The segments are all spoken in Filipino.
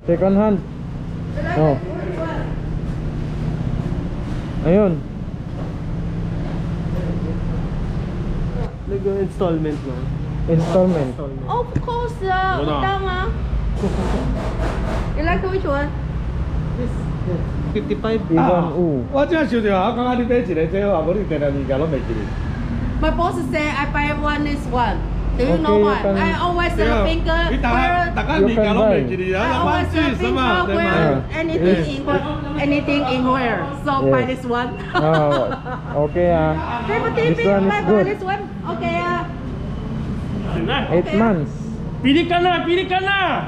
Second hand. Oh. Ayun. Nag-installment no? Installment. Of course, utang ah. You like which one? 55. Ivan U. 我这想着啊，刚刚你买一个，这我无你第二物件拢袂记哩。 My boss say I buy one is one. Do you know Okay, why? you can- I always 对啊， finger 你大家 where 大家物件拢袂记哩 I 啊， always 玩具什么 finger 对 where 吗？ anything in where. So buy Yes. this one. Oh, okay ah. This This one is buy good. this one. Okay 8 months. Pili ka na!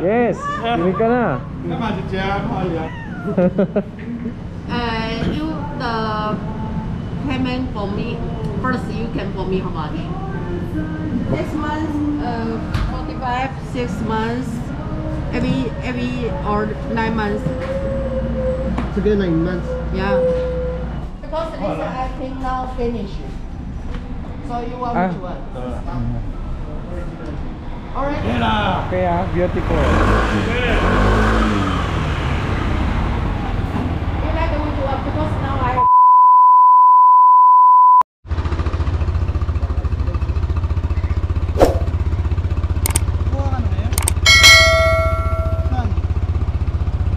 Yes. Pili ka na. 干嘛是这样看呀？ You the payment for me first. You can for me how much? 6 months, 45, 6 months, every or 9 months. Sige, 9 months. Yeah. Because this I think now finish. So you want which one? Alright. 对啦。 Okay ah, beautiful. You like which one? Because now I.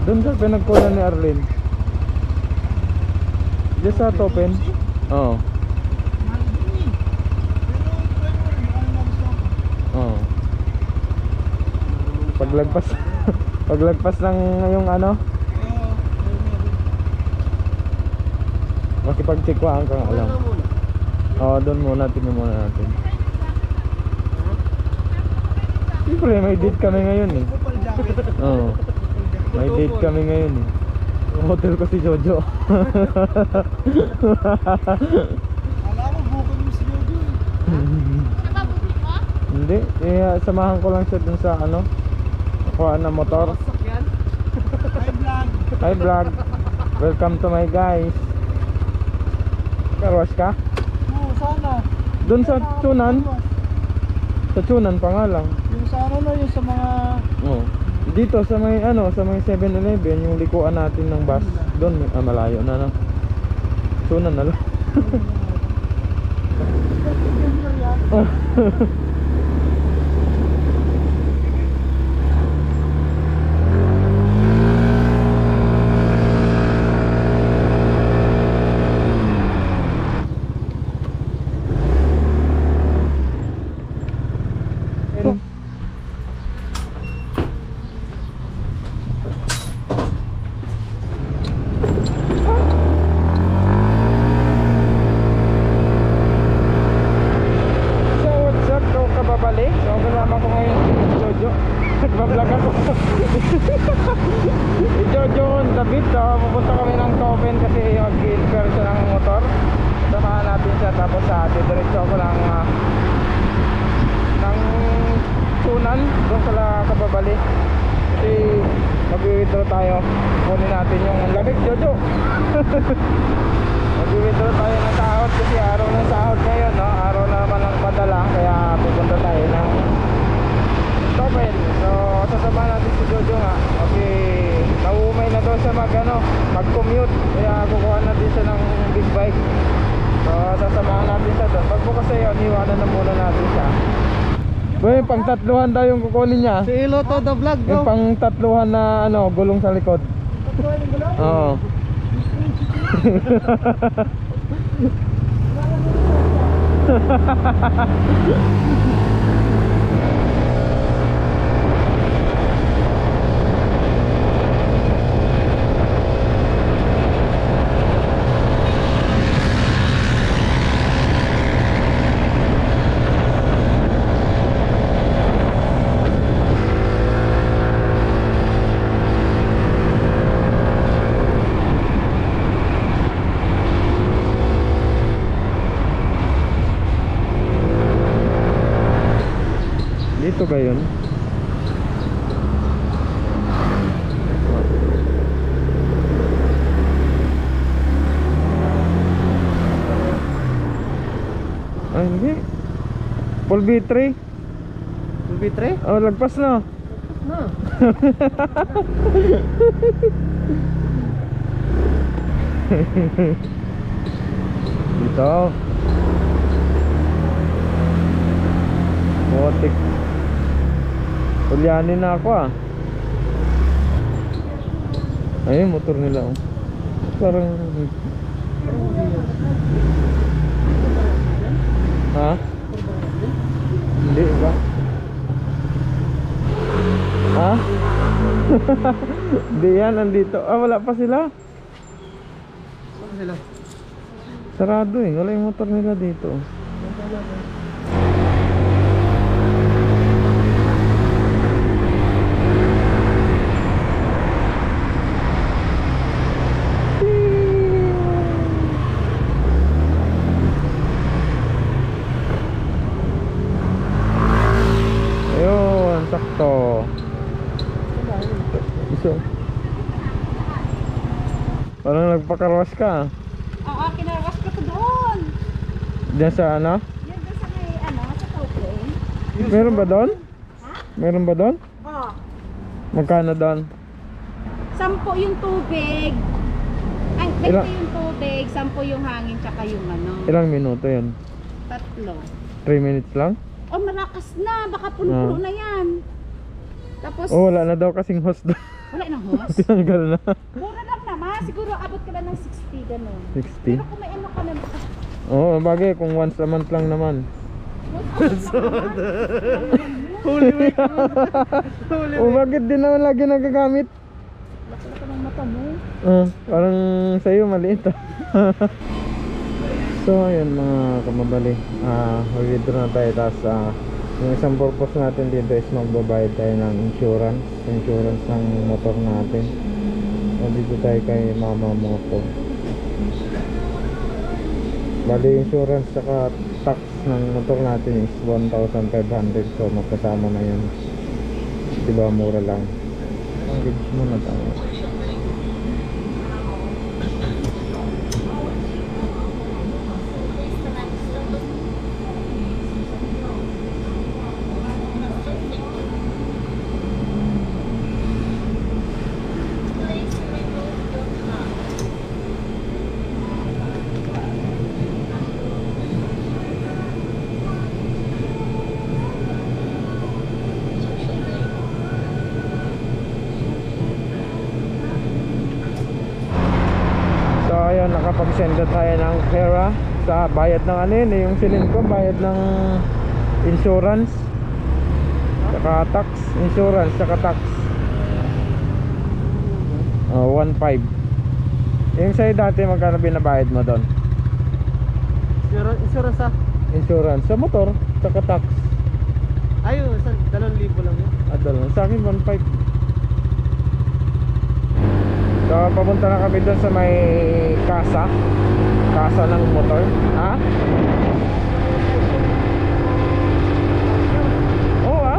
Doon sa pinagkunan ni Arlene. Just sa open. Oo. Oo. Paglagpas paglagpas ng yung ano, makipagtikwaan kang alam. Oo, doon muna, tingnan muna natin. Siyempre, may date kami ngayon eh. Oo. May date kami ngayon eh. Hotel ko si Jojo. Alam mo, bukod mo si Jojo Hindi, samahan ko lang siya dun sa ano, kuhaan na motor. Hi vlog. Welcome to my guys. Karwas ka? Oo, sana. Dun sa Chunan. Sa Chunan pa nga lang. Yung sa ano na, yung sa mga... Oo. Dito sa may ano, sa may 7-Eleven, yung likuan natin ng bus. Doon, malayo na no. Chunan na lang. So what's up? So kababalik. So kasama ko ngayon si Jojo. Nagbablog ako. Si Jojo on the beat. So pupunta kami ng Coven kasi mag-repair siya ng motor. Samahan natin siya. Tapos diretso ako ng Chunan. Doon sa kababalik. Kasi mag-withdraw tayo. Kunin natin yung lamig, Jojo. Mag-withdraw tayo ng sahod kasi araw ng sahod ngayon, no? Araw na naman ng padala, kaya pupunta tayo ng Coven. So sasamahan natin si Jojo nga kasi nauumay na daw siya mag-commute, kaya kukuha natin siya ng big bike. So sasamahan natin siya doon. Pagbukas na yun, iwanan na muna natin siya. Boy, pang tatluhan daw yung kukunin niya. Si Ilo to the vlog, Yung bro. pang tatluhan na ano, gulong sa likod. Oo. Dito ba yun? Ay hindi. Full B3. Full B3? Oh, lagpas na. Na. Dito. Motik. Ulyanin na ako ah. Ayun, motor nila oh. Parang... Ha? Hindi ba? Ha? Hindi yan, nandito. Ah, wala pa sila. Saan sila? Sarado eh, wala yung motor nila dito. Ayun, sakto. Iso. Parang nagpakarwas ka. Oo, kinarwas ko to doon. Diyan sa ano? Yan doon sa may, sa coupling. Meron ba doon? Meron ba doon? Oo. Magkano doon? 10 yung tubig. Ang Ilang- 20 yung tubig, 10 yung hangin, tsaka yung Ilang minuto yun? 3. 3 minutes lang? Oh, malakas na. Baka puno-puno na yan. Tapos, Oh, wala na daw kasing host doon. wala nang hose. Tinanggal na. Mura lang naman. Siguro abot ka lang ng 60, gano'n. 60. Pero kung may ano ka na, baka Oo, bagay kung once a month lang naman. Holy week. Holy O bakit din naman lagi nagagamit? laki ka ng mata mo. Parang sa'yo maliit ah. So ayun mga kamabali, withdraw na tayo. Tapos yung isang purpose natin dito is magbabayad tayo ng insurance ng motor natin. So dito tayo kay Mama Moto. Bali insurance saka tax ng motor natin is 1,500. So magkasama na yun. Diba mura lang. Ang gauge mo na tayo. Ayun, nakapag-send na tayo ng pera sa bayad ng ano yun, yung silin ko, bayad ng insurance saka tax, insurance saka tax. 1.5. Yung sa'yo dati magkano binabayad mo doon? Insurance ah. Insurance sa motor saka tax. Ayun, 2,000 lang yun. Adal, sa akin 1.5. So papunta na kami doon sa may kasa ng motor. Ha? Oo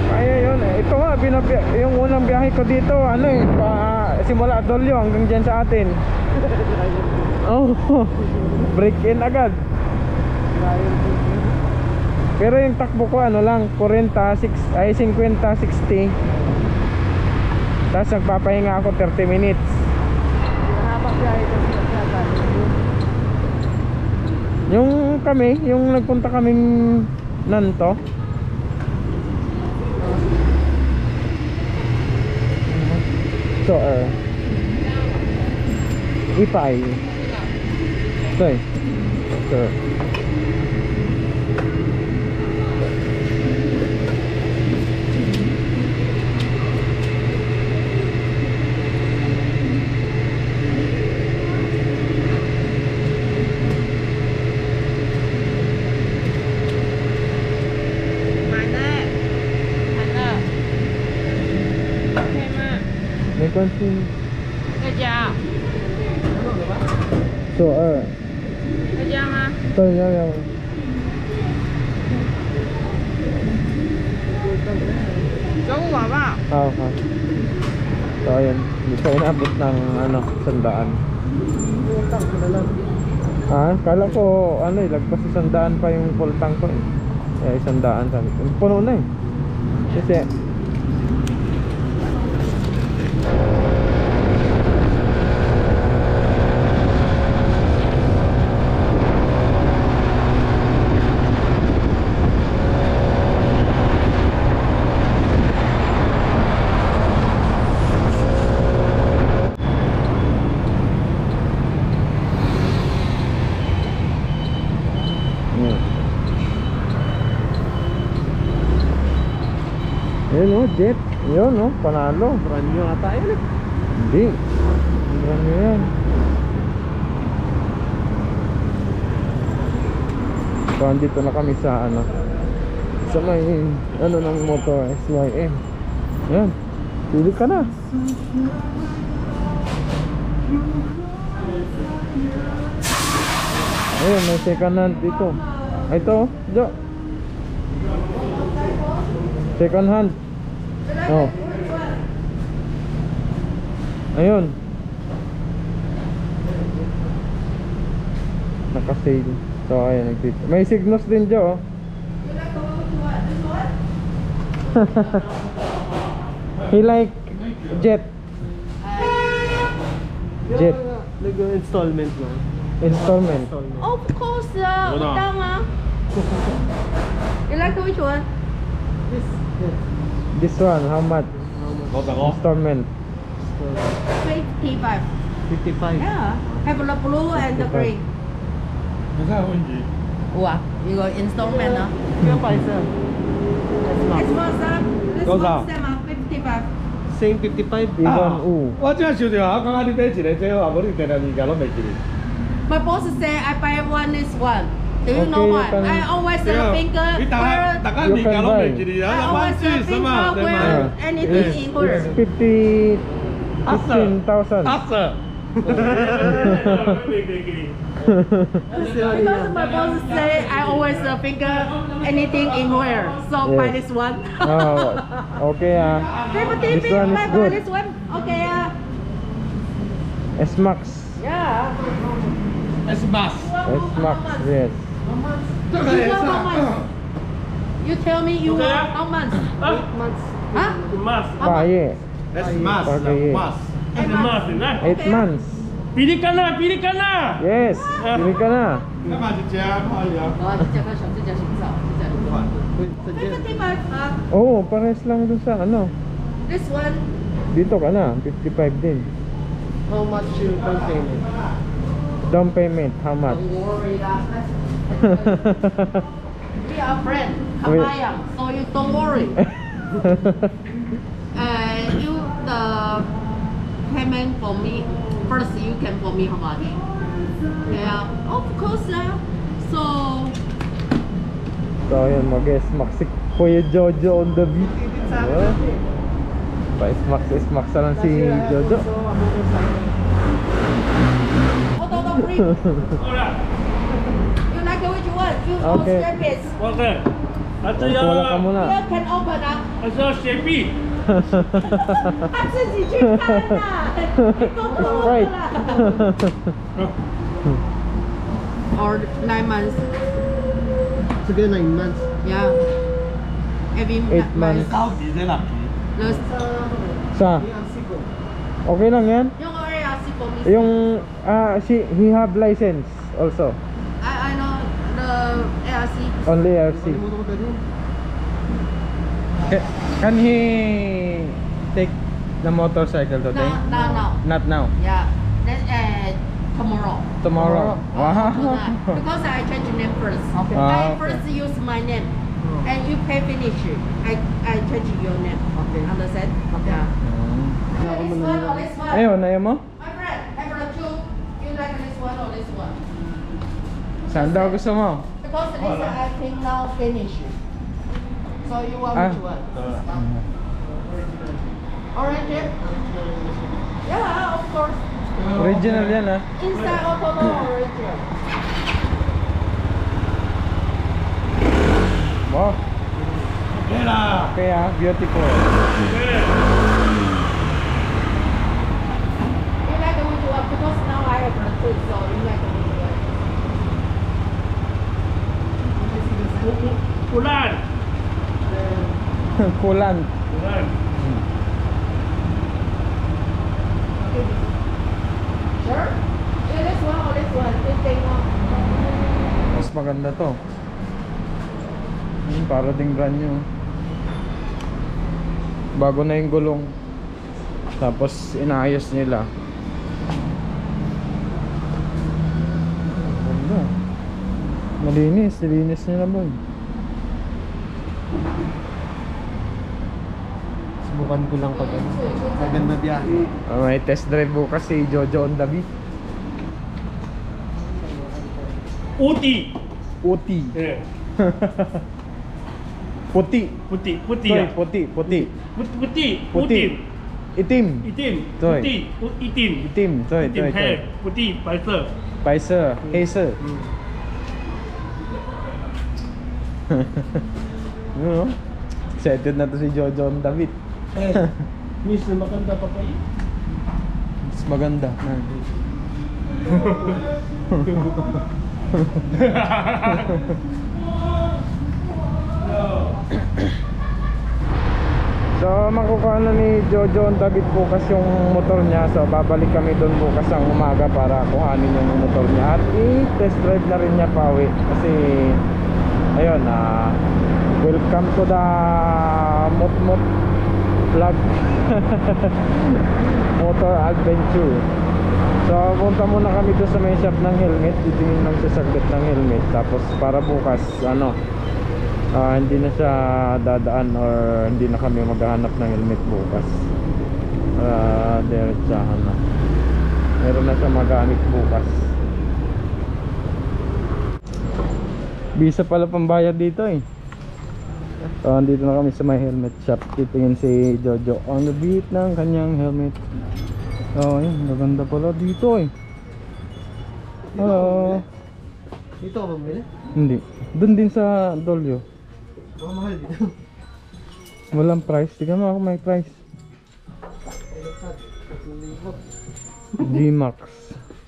kaya yun eh. Ito nga, yung unang biyahe ko dito, simula Dolio hanggang dyan sa atin. Oh, break in agad. Pero yung takbo ko lang 50-60. Tapos nagpapahinga ako 30 minutes. Yung nagpunta kaming Nanto. So, Ipay. Sorry. Sure. May konsin. So, ito yung okay. So, ayun. Hindi pa inabot ng 100. Kala ko, lagpas 100 pa yung full tank ko eh. Kaya 100 sabi ko. Puno na eh. Kasi yun o, jet. Yun o, panalo. Brand new ata yun eh. Hindi. Ano yan? So, andito na kami sa ano, sa may ano ng motor SYM. Yan. Pili ka na. Ayun, may second hand dito. Ay, ito, Jo. Second hand. Oh. Ayun. Naka-sale. So, ayun, nagtito. May Signos din, Jo. He like jet. Jet. Nag-installment lang. Installment. Of course, Wala. utang You like which one? This. This one, how much? Có tặng không? Installment. 55. 55. Yeah. Have the blue and the green. Cái sao anh chị? Wow. You go installment, huh? Kaya pa isa. This one, this Có one, sao? same, 55. Same 55. Even U. 我真係笑住話，剛剛你俾錢你姐話嗰啲訂單而家都未見。 My boss say I buy one is one. Do you know Okay, why? you can- I always finger 你大家 where 大家而家都未見你 I 啊， always 關注什麼？ finger 對 where 嗎？ anything in where. It's 50 15,000. 阿 Sir， Because my boss say I always finger anything in where. So Yes. buy this one. Oh, okay ah. This one is buy good. this one. Okay. S-Max. Yeah. S-Max， S-Max, yes.這個 You 也 want 是 how much? You tell me you Okay. want how much? 8 months. Huh? Mas， Paye. S-Max， Okay. Mas， 8 months. 8 months. Pilihan na！ Yes. Pili ka na. 幹嘛就加可以啊？哦，这家小，这家小少，这家小。 Wait, suggest. 55. Oo, pares lang dun sa ano. This one. Dito ka na, 55 din. How much you down payment? Down payment, how much? Don't worry lah. We are friends. Kabayang. So you don't worry. You the payment for me first. You can for me how much? Yeah, of course. So So ayun, mag-S-Max si Kuya Jojo on the beat. Yeah. Pa-S-Max na lang si Jojo. auto free. You like which one? You Okay. all service. 我的，啊这 Wala ka muna. Here can open up. 这要雪碧，他自己去看啦，你都不 Right. 啦。Or 9 months. Sige, 9 months. Yeah. Every 8 months. 到底在哪？ The, Sa? Okay lang yan? yung area si Pomis. Yung, he have license also. I know the ARC. Only RC. Kalimutan ko ganyan. Can he take the motorcycle No, today? no. Not now. Yeah. Then tomorrow. Tomorrow. Wow. Tonight. Because I change name first. Okay. I Okay. first use my name. And you pay finish. I change your name. Okay. Understand? Okay. Yeah. Wala ko This muna one nila. or this one? Ayun, ayaw mo? My friend, have the two. You like this one or this one? Saan daw gusto mo? Because this I think now finish. So you want Ah. which one? Orange? Yeah, of course. Original yan ah. Inside auto no orange. Wow. Okay lah. Okay ah, beautiful. You like which one? Because now I have the two, so you like which one? Ulan. Kulan. Sure? Yeah, this one or this one? This thing one. Mas maganda to. Para ding brand new. Bago na yung gulong. Tapos inayos nila. Ganda. Malinis, nilinis nila boy. Subukan ko lang pag ano. Maganda biyahe. May test drive bukas si Jojo on the beat. Uti. Puti. 예. Puti. puti. Toy, puti야. puti, puti. puti. Puti. Itim. 이팀. Toy. puti. 이팀. Itim. Toy, 이팀 toy, toy. 해. puti. 발서. Paiser. Hazer. Ano? Excited na to si Jojo on the beat. Miss, maganda pa kayo. Mas maganda. So makukuha na ni Jojo on the beat bukas yung motor niya. So babalik kami doon bukas ang umaga para kuhanin yung motor niya. At i-test drive na rin niya pauwi. Kasi ayun, welcome to the Mot vlog. Motor adventure. So punta muna kami doon sa may shop ng helmet. Titingin lang sa saglit ng helmet. Tapos para bukas hindi na siya dadaan or hindi na kami maghahanap ng helmet bukas. Diretsahan na. Meron na siya magamit bukas. Bisa pala pambayad dito eh. So andito na kami sa may helmet shop. Titingin si Jojo on the beat ng kanyang helmet. Oh, ayun, maganda pala dito eh. Hello. Dito ka bumili? Hindi. Doon din sa Dolio. Baka mahal dito. Walang price. Tignan mo ako may price. G-Max.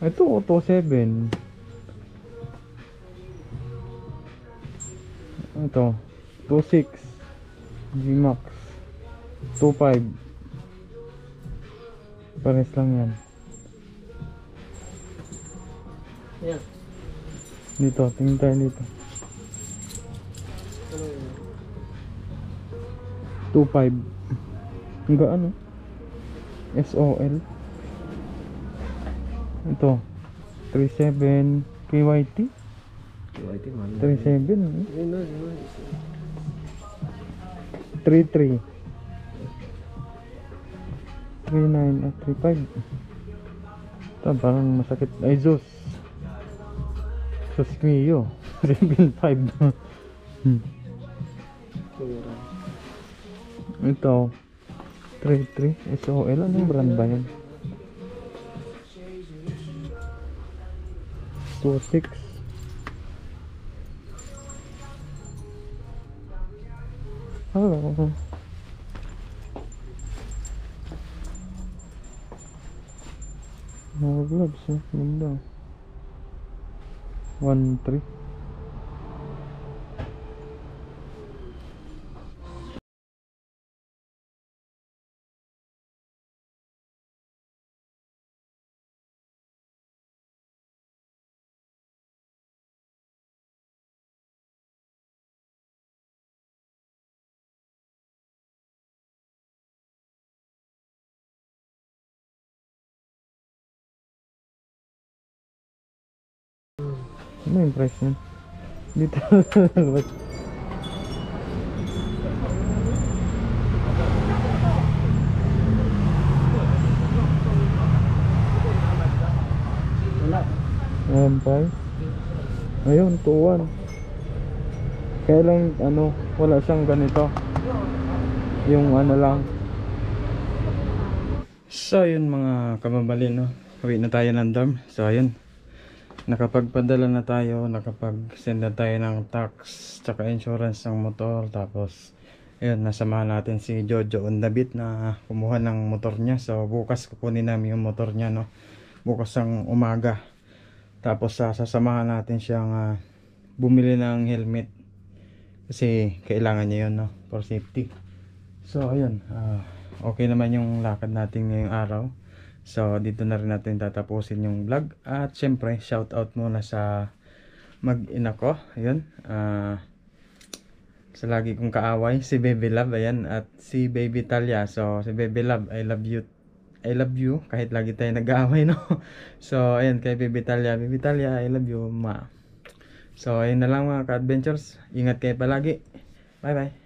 Ito, Auto 7. Ito, 2.6. G-Max. 2.5. Pares lang yan. Yan. Dito, tingin tayo dito. Ano yun? 2.5. Hanggang ano? SOL. Ito 3.7 KYT. QIT man. 3.7 Yun na, yun na. 3.3 3.9 at 3.5. Ito parang masakit. Ay Zeus Mio 7.5. Ito 3.3 SOL. Anong brand ba yan? 2.6. Oh. Mga gloves eh. Ganda. 1.3. Ano yung price niya? Dito. Wala. 1.5. Ayun, 2.1. Kaya lang, wala siyang ganito. Yung lang. So, yun mga kamabali, no? Uwi na tayo ng dorm. So, ayun. Nakapagpadala na tayo, nakapag-send na tayo ng tax tsaka insurance ng motor. Tapos ayun, nasamahan natin si Jojo on the beat na kumuha ng motor niya. So bukas kukunin namin yung motor niya, no? Bukas ang umaga. Tapos sasamahan natin siyang bumili ng helmet kasi kailangan niya yun, no? For safety. So ayun, okay naman yung lakad natin ngayong araw. So dito na rin natin tatapusin yung vlog. At syempre shout out muna sa mag-ina ko. Ayun, sa lagi kong kaaway, si Baby Love, ayan, at si Baby Talia. So si Baby Love, I love you kahit lagi tayo nag-aaway, no. So ayan, kay Baby Talia, I love you, ma. So ayun na lang mga ka-adventures, ingat kayo palagi, bye bye.